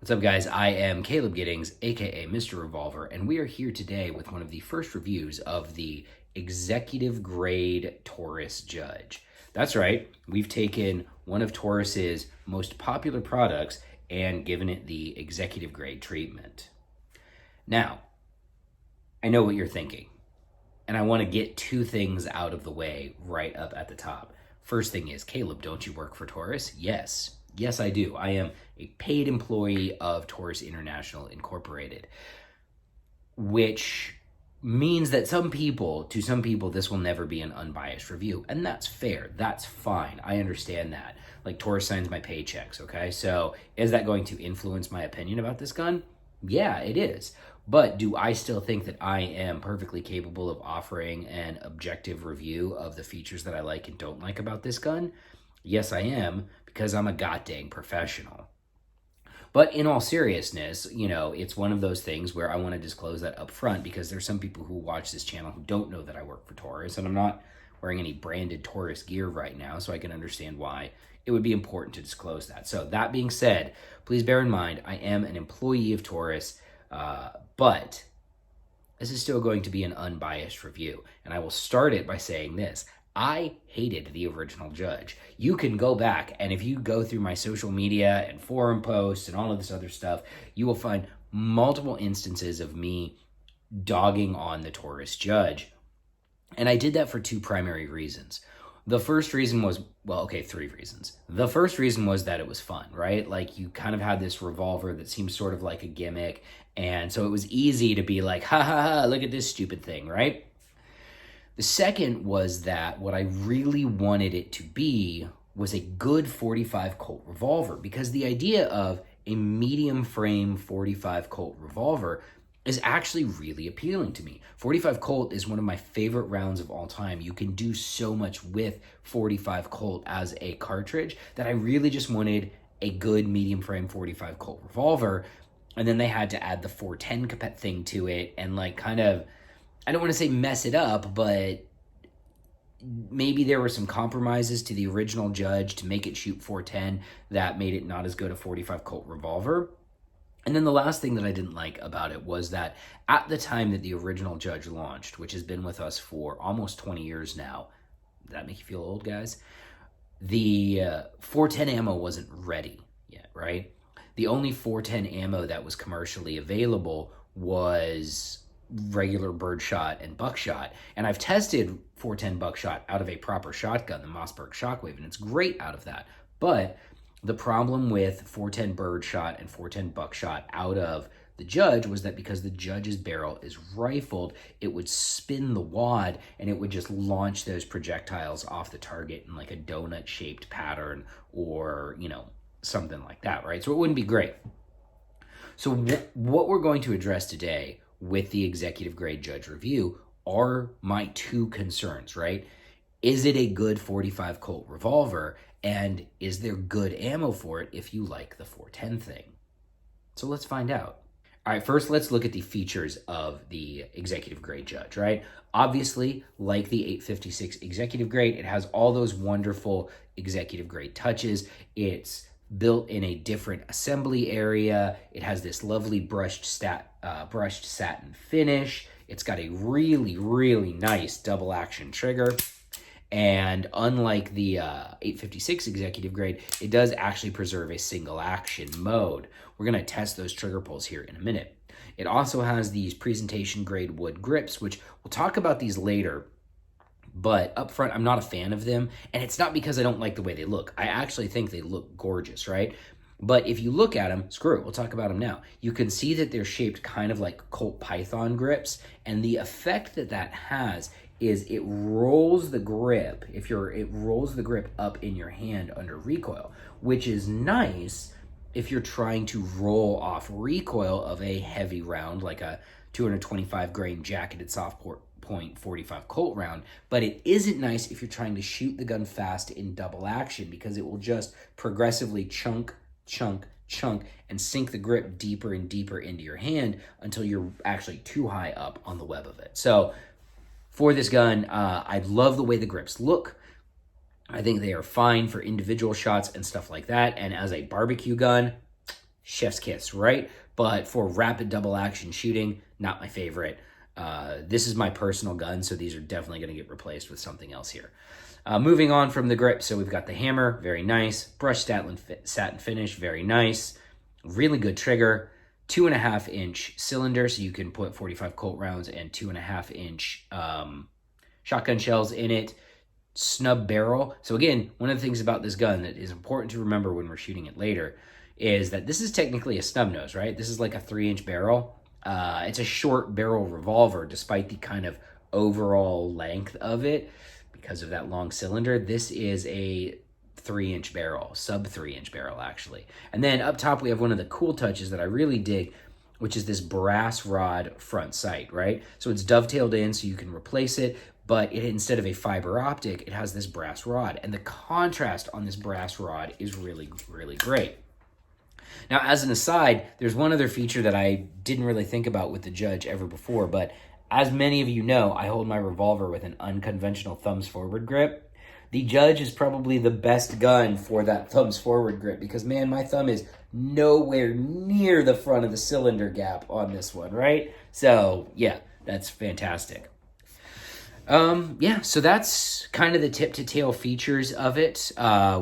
What's up, guys? I am Caleb Giddings, aka Mr. Revolver, and we are here today with one of the first reviews of the executive grade Taurus Judge. That's right, we've taken one of Taurus's most popular products and given it the executive grade treatment. Now, I know what you're thinking, and I want to get two things out of the way right up at the top. First thing is, Caleb, don't you work for Taurus? Yes. Yes, I do. I am a paid employee of Taurus International Incorporated, which means that to some people, this will never be an unbiased review. And that's fair. That's fine. I understand that. Like, Taurus signs my paychecks, okay? So is that going to influence my opinion about this gun? Yeah, it is. But do I still think that I am perfectly capable of offering an objective review of the features that I like and don't like about this gun? Yes, I am, because I'm a goddamn professional. But in all seriousness, it's one of those things where I want to disclose that up front, because there's some people who watch this channel who don't know that I work for Taurus, and I'm not wearing any branded Taurus gear right now, so I can understand why it would be important to disclose that. So that being said, please bear in mind, I am an employee of Taurus, but this is still going to be an unbiased review. And I will start it by saying this. I hated the original Judge. You can go back, and if you go through my social media and forum posts and all of this other stuff, you will find multiple instances of me dogging on the Taurus Judge. And I did that for two primary reasons. The first reason was, three reasons. The first reason was that it was fun, right? Like, you kind of had this revolver that seemed sort of like a gimmick, and so it was easy to be like, ha ha ha, look at this stupid thing, right? The second was that what I really wanted it to be was a good 45 Colt revolver, because the idea of a medium frame 45 Colt revolver is actually really appealing to me. 45 Colt is one of my favorite rounds of all time. You can do so much with 45 Colt as a cartridge that I really just wanted a good medium frame 45 Colt revolver. And then they had to add the 410 thing to it and I don't want to say mess it up, but maybe there were some compromises to the original Judge to make it shoot 410 that made it not as good a 45 Colt revolver. And then the last thing that I didn't like about it was that at the time that the original Judge launched, which has been with us for almost 20 years now, does that make you feel old, guys? The 410 ammo wasn't ready yet, right? The only 410 ammo that was commercially available was regular birdshot and buckshot. And I've tested 410 buckshot out of a proper shotgun, the Mossberg Shockwave, and it's great out of that. But the problem with 410 birdshot and 410 buckshot out of the Judge was that because the Judge's barrel is rifled, it would spin the wad and it would just launch those projectiles off the target in like a donut-shaped pattern or, something like that, right? So it wouldn't be great. So what we're going to address today with the executive grade Judge review are my two concerns, right? Is it a good 45 Colt revolver? And is there good ammo for it if you like the 410 thing? So let's find out. All right, first let's look at the features of the executive grade Judge, right? Obviously, like the 856 executive grade, it has all those wonderful executive grade touches. It's built in a different assembly area. It has this lovely brushed satin finish. It's got a really, really nice double action trigger. And unlike the 856 executive grade, it does actually preserve a single action mode. We're going to test those trigger pulls here in a minute. It also has these presentation grade wood grips, which we'll talk about these later. But up front, I'm not a fan of them. And it's not because I don't like the way they look. I actually think they look gorgeous, right? But if you look at them, screw it, we'll talk about them now. You can see that they're shaped kind of like Colt Python grips. And the effect that that has is it rolls the grip, it rolls the grip up in your hand under recoil, which is nice if you're trying to roll off recoil of a heavy round like a 225 grain jacketed soft point 45 Colt round, but it isn't nice if you're trying to shoot the gun fast in double action, because it will just progressively chunk, and sink the grip deeper and deeper into your hand until you're actually too high up on the web of it. So for this gun, I love the way the grips look. I think they are fine for individual shots and stuff like that. And as a barbecue gun, chef's kiss, right? But for rapid double action shooting, not my favorite. This is my personal gun, so these are definitely going to get replaced with something else here. Moving on from the grip, so we've got the hammer, very nice. Brushed satin finish, very nice. Really good trigger. 2.5-inch cylinder, so you can put 45 Colt rounds and 2.5-inch shotgun shells in it. Snub barrel. So again, one of the things about this gun that is important to remember when we're shooting it later is that this is technically a snub nose, right? This is like a 3-inch barrel. It's a short barrel revolver, despite the kind of overall length of it. Because of that long cylinder, this is a 3-inch barrel, sub 3-inch barrel actually. And then up top we have one of the cool touches that I really dig, which is this brass rod front sight, right? So it's dovetailed in so you can replace it, but instead of a fiber optic, it has this brass rod. And the contrast on this brass rod is really, really great. Now, as an aside, there's one other feature that I didn't really think about with the Judge ever before, but as many of you know, I hold my revolver with an unconventional thumbs forward grip. The Judge is probably the best gun for that thumbs forward grip because, man, my thumb is nowhere near the front of the cylinder gap on this one, right? So, yeah, that's fantastic. Yeah, so that's kind of the tip-to-tail features of it.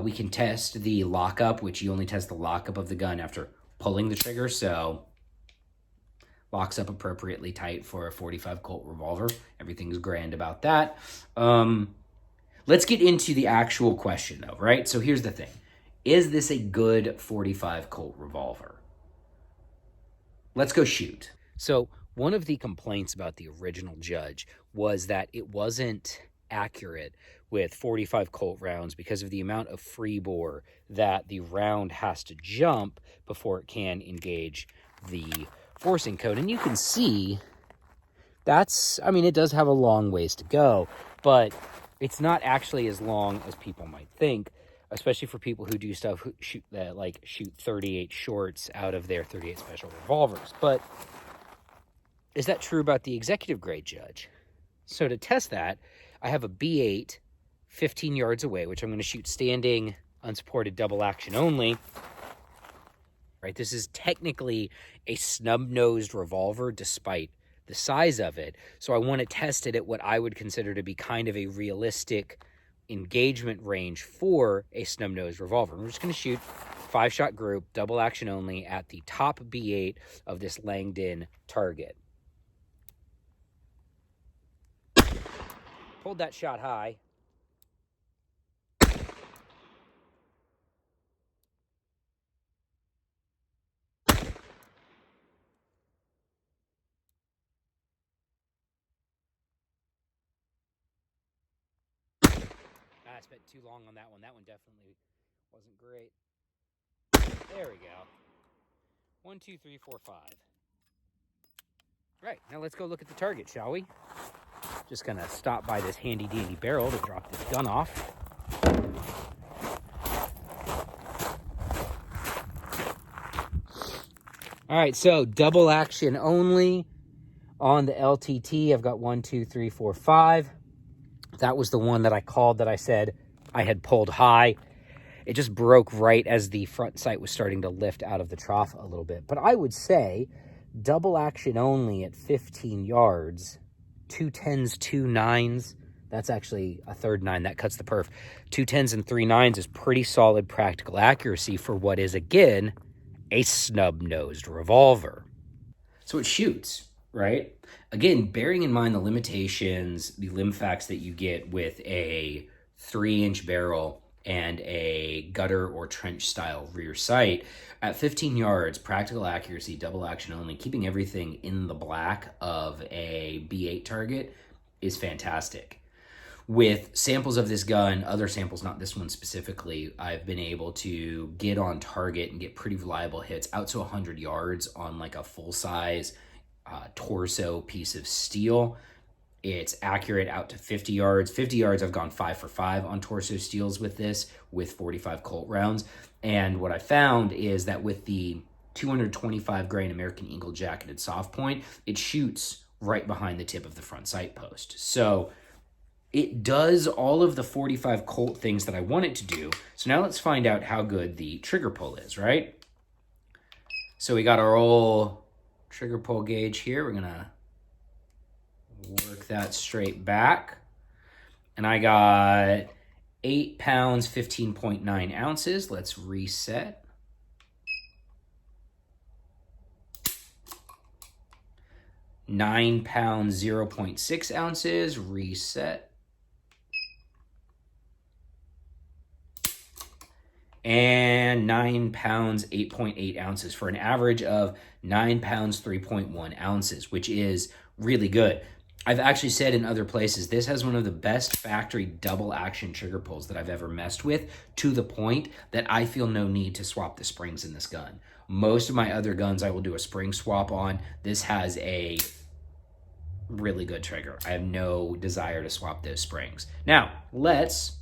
We can test the lockup, which you only test the lockup of the gun after pulling the trigger, so locks up appropriately tight for a 45 Colt revolver. Everything's grand about that. Let's get into the actual question, though, right? So here's the thing. Is this a good 45 Colt revolver? Let's go shoot. So one of the complaints about the original Judge was that it wasn't accurate with 45 Colt rounds because of the amount of free bore that the round has to jump before it can engage the forcing cone. And you can see it does have a long ways to go, but it's not actually as long as people might think, especially for people who do stuff, shoot 38 shorts out of their 38 special revolvers. But is that true about the executive grade Judge? So to test that, I have a B8 15 yards away, which I'm going to shoot standing, unsupported double action only. Right, this is technically a snub-nosed revolver despite the size of it. So I want to test it at what I would consider to be kind of a realistic engagement range for a snub-nosed revolver. We're just going to shoot 5-shot group, double action only, at the top B8 of this Langdon target. Hold that shot high. I spent too long on that one. That one definitely wasn't great. There we go. 1, 2, 3, 4, 5. Right, now let's go look at the target, shall we? Just gonna stop by this handy dandy barrel to drop this gun off. All right, so double action only on the LTT. I've got 1, 2, 3, 4, 5. That was the one that I called that I said I had pulled high. It just broke right as the front sight was starting to lift out of the trough a little bit. But I would say double action only at 15 yards, 2 10s, 2 9s. That's actually a third 9. That cuts the perf. 2 10s and 3 9s is pretty solid practical accuracy for what is, again, a snub-nosed revolver. So it shoots, right? Again, bearing in mind the limitations, the lim facts that you get with a 3-inch barrel and a gutter or trench style rear sight, at 15 yards, practical accuracy, double action only, keeping everything in the black of a B8 target is fantastic. With samples of this gun, other samples, not this one specifically, I've been able to get on target and get pretty reliable hits out to 100 yards on like a full-size torso piece of steel. It's accurate out to 50 yards. 50 yards, I've gone 5 for 5 on torso steels with this, with 45 Colt rounds. And what I found is that with the 225 grain American Eagle jacketed soft point, it shoots right behind the tip of the front sight post. So it does all of the 45 Colt things that I want it to do. So now let's find out how good the trigger pull is, right? So we got our old trigger pull gauge here. We're gonna work that straight back. And I got 8 pounds, 15.9 ounces. Let's reset. £9, 0.6 ounces, reset. And 9 pounds, 8.8 ounces for an average of 9 pounds, 3.1 ounces, which is really good. I've actually said in other places, this has one of the best factory double action trigger pulls that I've ever messed with, to the point that I feel no need to swap the springs in this gun. Most of my other guns I will do a spring swap on. This has a really good trigger. I have no desire to swap those springs. Now, let's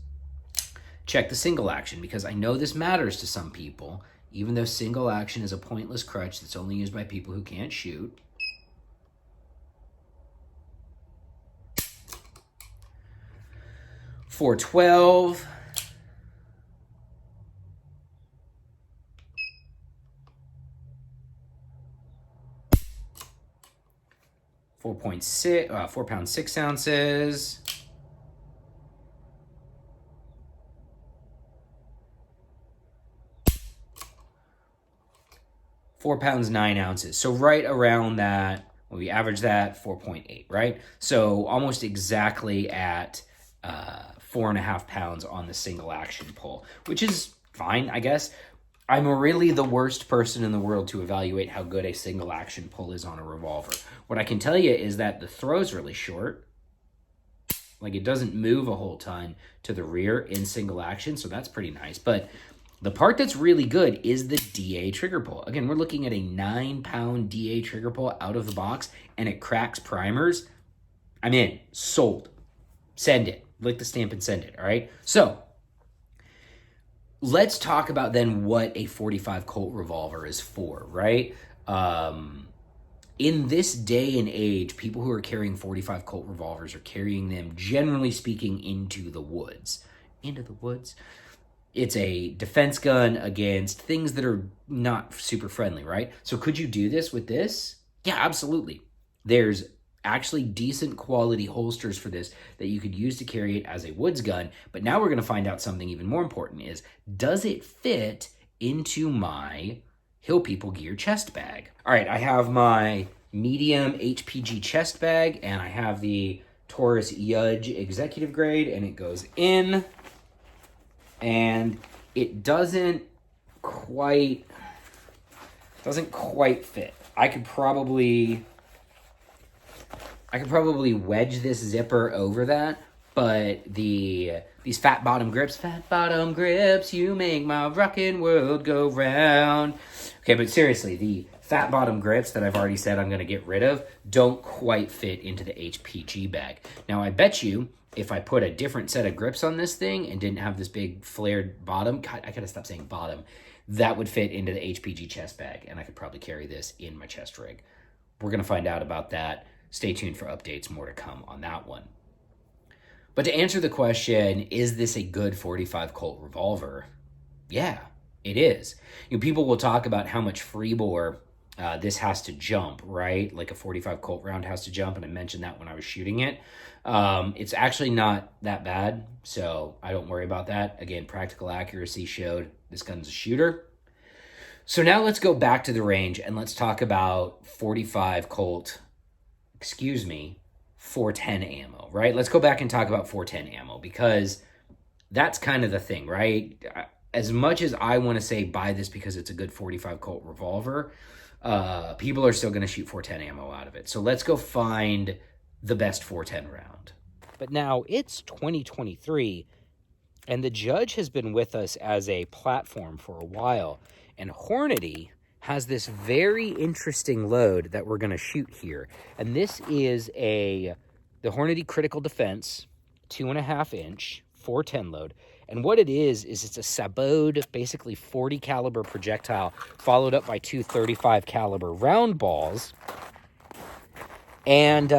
check the single action, because I know this matters to some people, even though single action is a pointless crutch that's only used by people who can't shoot. .412. 4 pounds 6 ounces. £4 9 ounces. So right around that, when we average that, 4.8, right? So almost exactly at 4.5 pounds on the single action pull, which is fine, I guess. I'm really the worst person in the world to evaluate how good a single action pull is on a revolver. What I can tell you is that the throw's really short. Like, it doesn't move a whole ton to the rear in single action, so that's pretty nice. But the part that's really good is the DA trigger pull. Again, we're looking at a 9-pound DA trigger pull out of the box, and it cracks primers. I'm in. Sold. Send it. Lick the stamp and send it, all right? So let's talk about then what a 45 Colt revolver is for, right? In this day and age, people who are carrying 45 Colt revolvers are carrying them, generally speaking, into the woods. Into the woods. It's a defense gun against things that are not super friendly, right? So could you do this with this? Yeah, absolutely. There's actually decent quality holsters for this that you could use to carry it as a woods gun. But now we're going to find out something even more important is, does it fit into my Hill People Gear chest bag? All right, I have my medium HPG chest bag, and I have the Taurus Yudge executive grade, and it goes in, and it doesn't quite fit. I could probably wedge this zipper over that, but these fat bottom grips, you make my rockin' world go round. Okay, but seriously, the fat bottom grips that I've already said I'm going to get rid of don't quite fit into the HPG bag. Now, I bet you if I put a different set of grips on this thing and didn't have this big flared bottom, God, I gotta stop saying bottom, that would fit into the HPG chest bag, and I could probably carry this in my chest rig. We're going to find out about that. Stay tuned for updates, more to come on that one. But to answer the question, is this a good 45 Colt revolver? Yeah, it is. You know, people will talk about how much free bore this has to jump, right? Like a 45 Colt round has to jump, and I mentioned that when I was shooting it. It's actually not that bad, so I don't worry about that. Again, practical accuracy showed this gun's a shooter. So now let's go back to the range, and let's talk about 45 Colt, 410 ammo, right? Let's go back and talk about 410 ammo, because that's kind of the thing, right? As much as I want to say buy this because it's a good 45 Colt revolver, people are still going to shoot 410 ammo out of it. So let's go find the best 410 round. But now it's 2023, and the Judge has been with us as a platform for a while, and Hornady has this very interesting load that we're going to shoot here. And this is the Hornady Critical Defense 2.5-inch 410 load. And what it is it's a sabot, basically 40 caliber projectile, followed up by two 35 caliber round balls. And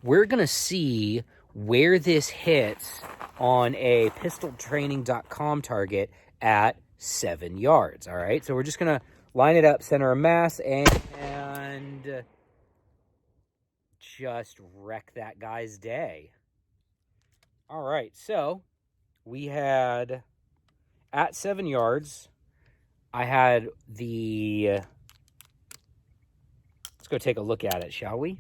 we're going to see where this hits on a pistoltraining.com target at 7 yards. All right, so we're just going to line it up, center of mass, and just wreck that guy's day. All right, so we had at 7 yards, I had the... Let's go take a look at it, shall we?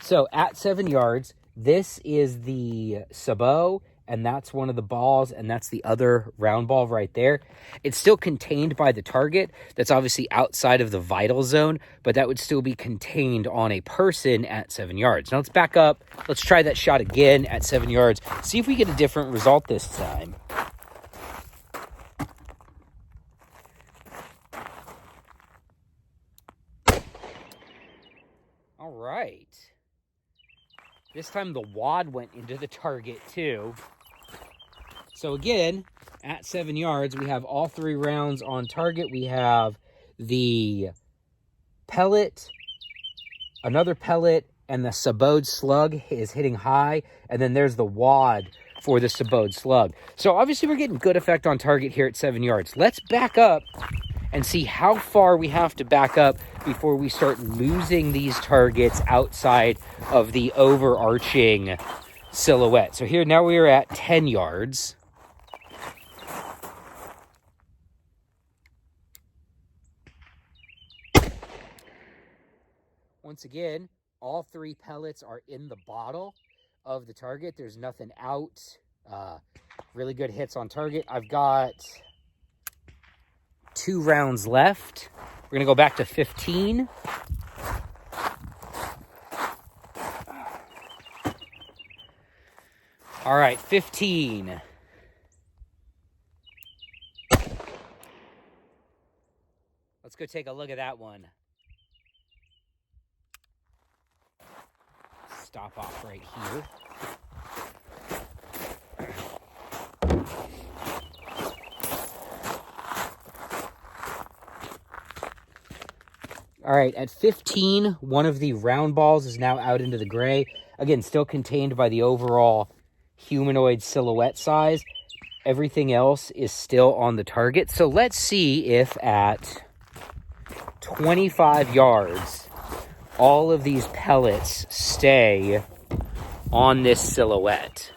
So at 7 yards, this is the sabot, and that's one of the balls, and that's the other round ball right there. It's still contained by the target. That's obviously outside of the vital zone, but that would still be contained on a person at 7 yards. Now let's back up. Let's try that shot again at 7 yards. See if we get a different result this time. All right. This time the wad went into the target too. So again, at 7 yards, we have all 3 rounds on target. We have the pellet, another pellet, and the sabot slug is hitting high. And then there's the wad for the sabot slug. So obviously we're getting good effect on target here at 7 yards. Let's back up and see how far we have to back up before we start losing these targets outside of the overarching silhouette. So here, now we are at 10 yards. Once again, all 3 pellets are in the bottle of the target. There's nothing out. Really good hits on target. I've got 2 rounds left. We're going to go back to 15. All right, 15. Let's go take a look at that one. Stop off right here. All right, at 15, one of the round balls is now out into the gray. Again, still contained by the overall humanoid silhouette size. Everything else is still on the target. So let's see if at 25 yards, all of these pellets stay on this silhouette.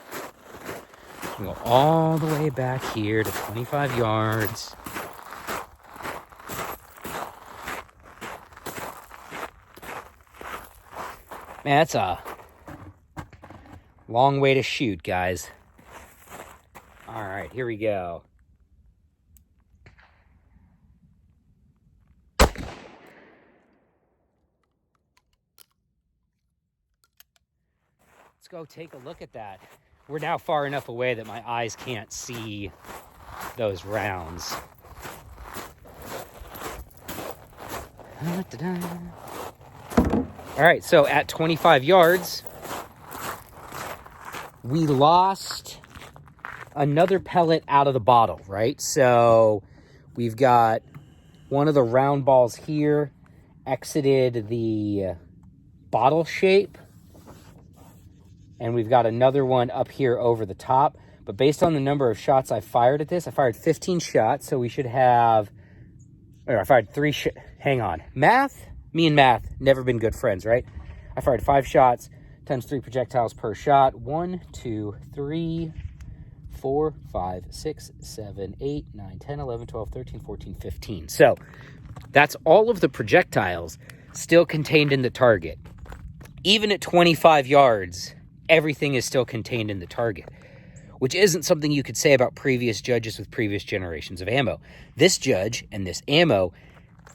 We'll go all the way back here to 25 yards. Man, that's a long way to shoot, guys. All right, here we go. Let's go take a look at that. We're now far enough away that my eyes can't see those rounds. All right, so at 25 yards, we lost another pellet out of the bottle, right? So we've got one of the round balls here exited the bottle shape, and we've got another one up here over the top. But based on the number of shots I fired at this, I fired 15 shots, so we should have, or I fired 3 hang on. Math? Me and math, never been good friends, right? I fired 5 shots, times 3 projectiles per shot. 1, 2, 3, 4, 5, 6, 7, 8, 9, 10, 11, 12, 13, 14, 15. So that's all of the projectiles still contained in the target. Even at 25 yards, everything is still contained in the target, which isn't something you could say about previous judges with previous generations of ammo. This judge and this ammo,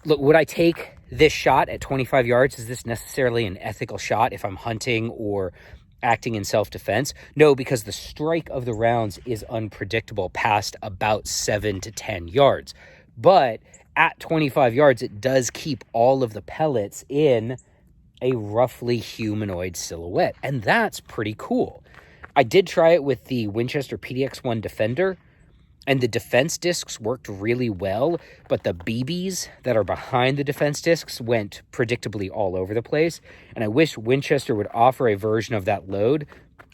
look, would I take this shot at 25 yards? Is this necessarily an ethical shot if I'm hunting or acting in self-defense? No, because the strike of the rounds is unpredictable past about 7 to 10 yards. But at 25 yards, it does keep all of the pellets in a roughly humanoid silhouette, and that's pretty cool. I did try it with the Winchester PDX-1 Defender, and the defense discs worked really well, but the BBs that are behind the defense discs went predictably all over the place, and I wish Winchester would offer a version of that load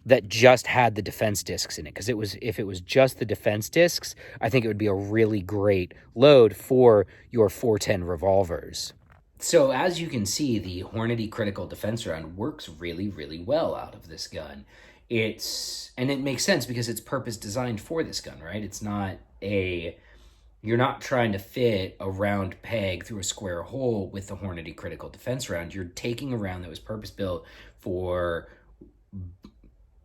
that just had the defense discs in it. Because if it was just the defense discs, I think it would be a really great load for your 410 revolvers. So as you can see, the Hornady critical defense round works really, really well out of this gun. And it makes sense because it's purpose designed for this gun, right? It's not you're not trying to fit a round peg through a square hole with the Hornady critical defense round. You're taking a round that was purpose built for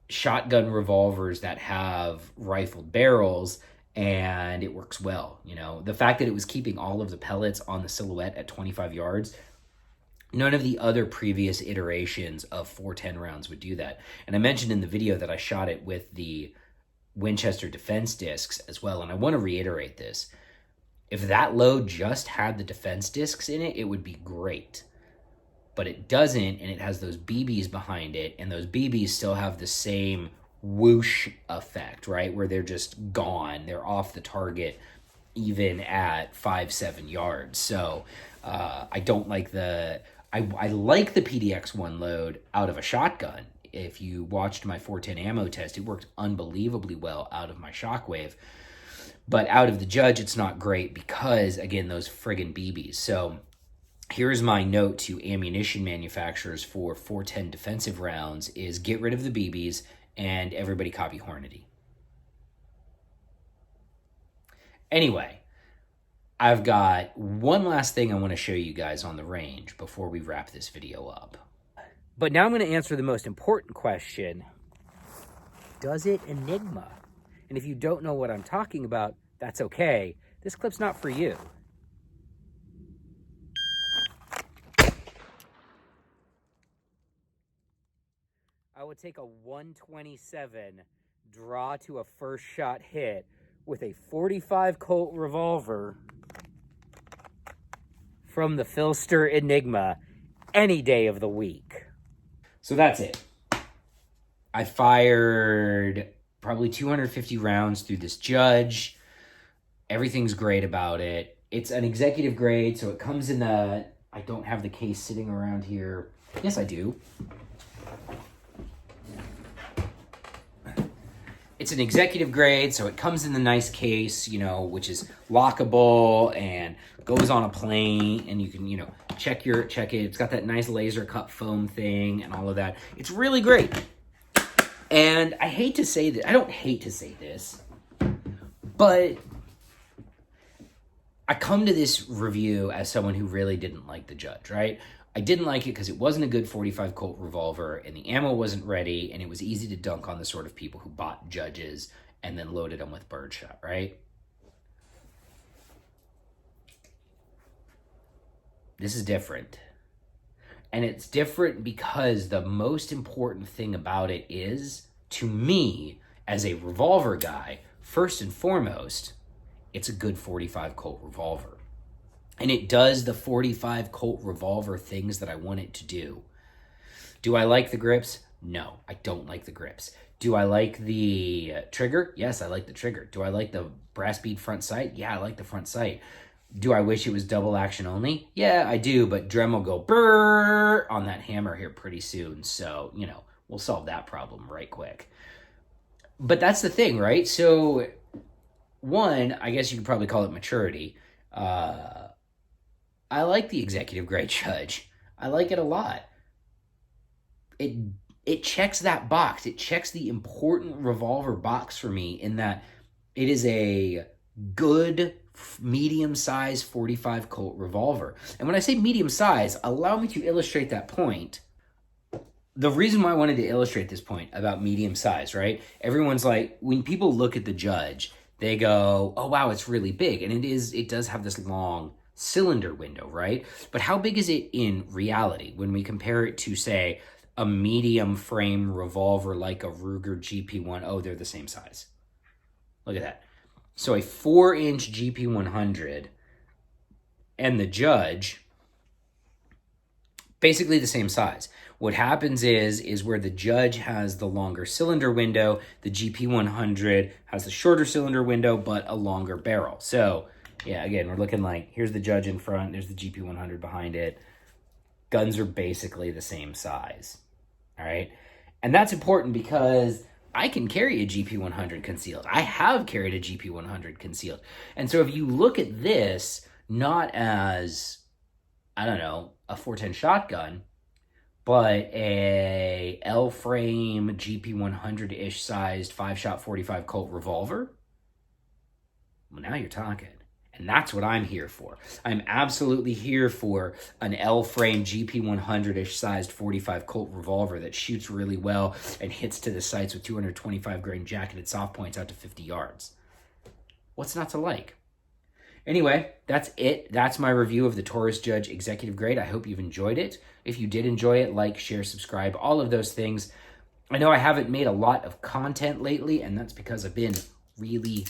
shotgun revolvers that have rifled barrels, and it works well. The fact that it was keeping all of the pellets on the silhouette at 25 yards, none of the other previous iterations of 410 rounds would do that. And I mentioned in the video that I shot it with the Winchester defense discs as well, and I want to reiterate this. If that load just had the defense discs in it, it would be great. But it doesn't, and it has those BBs behind it, and those BBs still have the same whoosh effect, right? Where they're just gone. They're off the target even at 5-7 yards. So I don't like I like the PDX-1 load out of a shotgun. If you watched my 410 ammo test, it worked unbelievably well out of my Shockwave. But out of the Judge, it's not great because, again, those friggin' BBs. So here's my note to ammunition manufacturers for 410 defensive rounds is get rid of the BBs and everybody copy Hornady. Anyway, I've got one last thing I want to show you guys on the range before we wrap this video up. But now I'm going to answer the most important question. Does it Enigma? And if you don't know what I'm talking about, that's okay. This clip's not for you. I would take a 127 draw to a first shot hit with a 45 Colt revolver from the Filster Enigma any day of the week. So that's it. I fired probably 250 rounds through this Judge. Everything's great about it. It's an executive grade, so it comes in the... I don't have the case sitting around here. Yes, I do. It's an executive grade, so it comes in the nice case, which is lockable and goes on a plane, and you can, check it. It's got that nice laser cut foam thing and all of that. It's really great. And I hate to say that, I don't hate to say this, but I come to this review as someone who really didn't like the Judge, right? I didn't like it because it wasn't a good 45 Colt revolver, and the ammo wasn't ready, and it was easy to dunk on the sort of people who bought Judges and then loaded them with birdshot, right? This is different. And it's different because the most important thing about it is, to me, as a revolver guy, first and foremost, it's a good 45 Colt revolver. And it does the 45 Colt revolver things that I want it to do. Do I like the grips? No, I don't like the grips. Do I like the trigger? Yes, I like the trigger. Do I like the brass bead front sight? Yeah, I like the front sight. Do I wish it was double action only? Yeah, I do, but Drem will go brrrr on that hammer here pretty soon. So, we'll solve that problem right quick. But that's the thing, right? So, one, I guess you could probably call it maturity. I like the executive grade Judge. I like it a lot. It checks that box. It checks the important revolver box for me in that it is a good medium-sized 45 Colt revolver. And when I say medium-size, allow me to illustrate that point. The reason why I wanted to illustrate this point about medium-size, right? Everyone's like, when people look at the Judge, they go, oh, wow, it's really big. And it does have this long cylinder window, right? But how big is it in reality when we compare it to, say, a medium frame revolver like a Ruger GP1? Oh, they're the same size. Look at that. So a 4-inch GP100 and the Judge, basically the same size. What happens is where the Judge has the longer cylinder window, the GP100 has the shorter cylinder window, but a longer barrel. So, yeah, again, we're looking like, here's the Judge in front, there's the GP100 behind it. Guns are basically the same size, all right? And that's important because I can carry a GP100 concealed. I have carried a GP100 concealed. And so if you look at this not as, I don't know, a 410 shotgun, but a L-frame GP100-ish sized 5-shot 45 Colt revolver, well, now you're talking. And that's what I'm here for. I'm absolutely here for an L-frame GP100-ish sized 45 Colt revolver that shoots really well and hits to the sights with 225 grain jacketed soft points out to 50 yards. What's not to like? Anyway, that's it. That's my review of the Taurus Judge Executive Grade. I hope you've enjoyed it. If you did enjoy it, like, share, subscribe, all of those things. I know I haven't made a lot of content lately, and that's because I've been really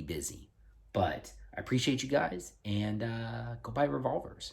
busy. But I appreciate you guys, and go buy revolvers.